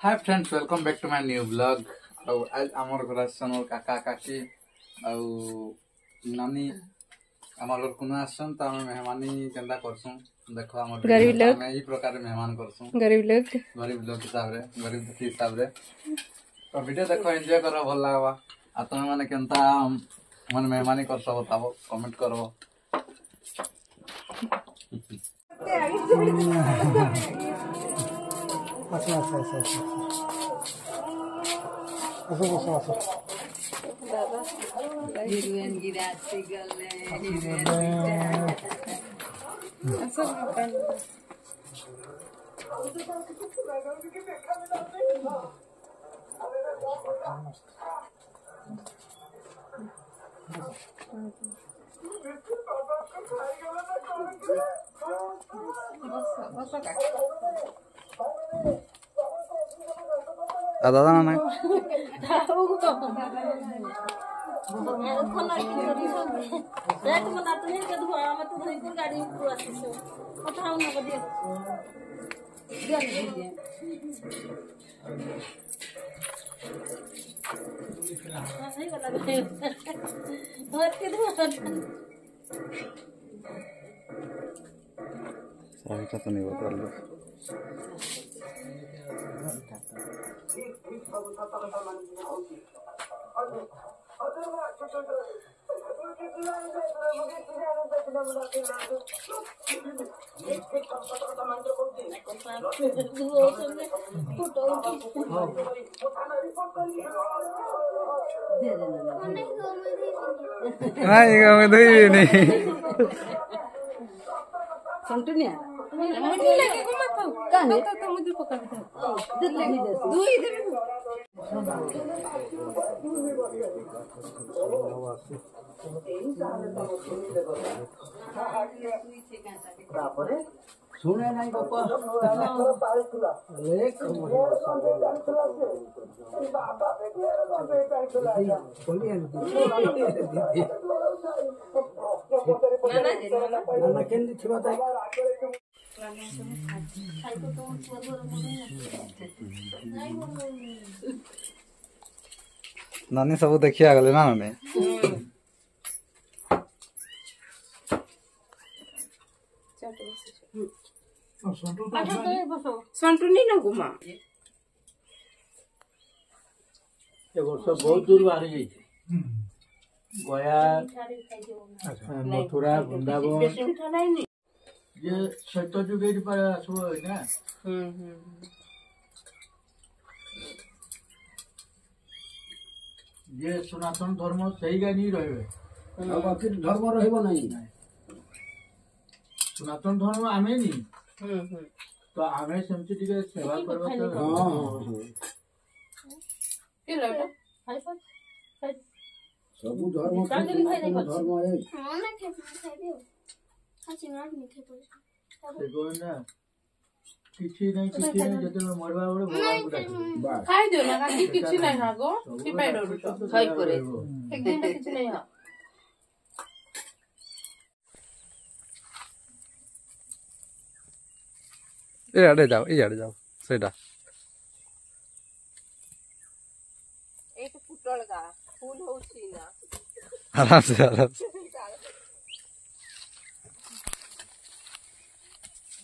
Hi friends welcome back to my new blog. आज आमर घर आसन काका काकी नानी आमर घर कुना आसन त हम मेहमानी केंदा करसु देखो हमर गरीब लोग हम ई प्रकार मेहमान करसु गरीब लोग हिसाब रे तो वीडियो देखो एंजॉय करो भल लागबा आ तुम माने केनता मन मेहमानी करसो बताबो कमेंट करो। दादा ना साहित्य तो नहीं बता लो नहीं कंटिन्यू मुझे लगे को मत काहे तो मुझे पकड़ दे दुई दे सुने नहीं बापा नानी सब देखिया गले ना नानी संटुनी न घुमा ये वर्ष बहुत दूर बाहर गई गया मथुरा वृंदावन ये सत्य जुगे पर आसो ना ये सनातन धर्म सही का नहीं रहे बाकी धर्म रहिबो नहीं सनातन धर्म आमे नहीं तो आमे सेमती टिके सेवा करबा सब धर्म धर्म है किछि नहीं जते मरबा बड़े भगवान को डाक खाइ दियो ना काकी किछि नै हागो कि पाइ डरु छ खाइ करे एक दिन किछि नै हा ए आड़े जाओ सेटा एक फुटल का फूल होसी ना आराम से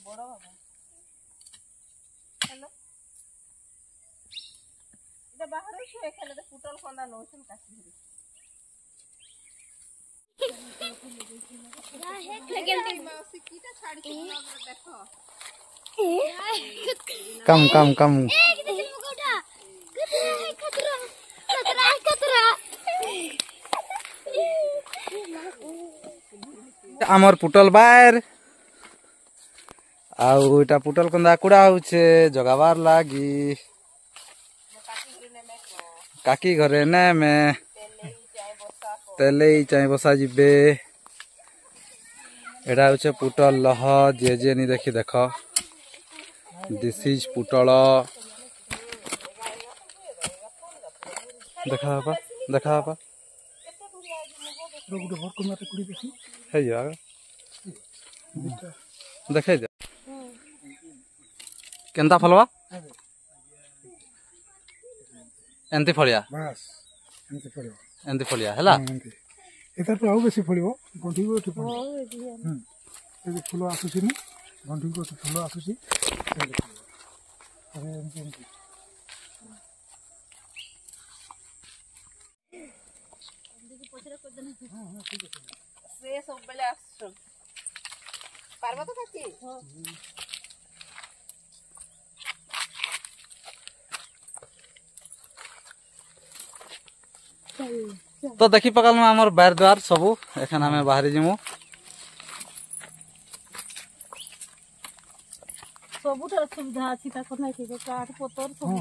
बड़ बाबा हेलो इदा बाहर से एखाने तो फुटल कोंदा नोसन कासी कम आमर पुटल बार आउ इटा पुटल कंदा कुड़ा होचे जगावार लागी काकी घरे ने में तेले चाय बसा जिबे एडा होचे पुटल लह जे नी देखी देख दिस इज पुटल देखा बापा है यार देखे जा केंता फलवा ଏମିତି ଫଳିଆ ବାସ୍ ଏମିତି ପଡ଼ିବ ଏମିତି ଫଳିଆ ହେଲା ଏମିତି ଏତାଠୁ ଆଉ ବେଶୀ ଫଳିବ ଗଣ୍ଠିକୁ ଏଠି ଫଳିବ ଏବେ ଫୁଲ ଆସୁଛି ନା ଗଣ୍ଠିକୁ ଏଠି ଫୁଲ ଆସୁଛି ସେମିତି ଫଳିବ ଏବେ ଏମିତି ଏମିତି ସେ ସବୁବେଳେ ଆସୁଛ ପାର୍ବ ତ କାଚି ତ ଦେଖି ପକାଲୁ ଆମର ବାରି ଦ୍ୱାର ସବୁ ଏখানে ଆମେ ବାହାରି ଯିମୁ ସବୁଠାରୁ ସୁବିଧା ଅଛି ତାକୁ ନାଇଁ କି କାଠ ପତର ସବୁ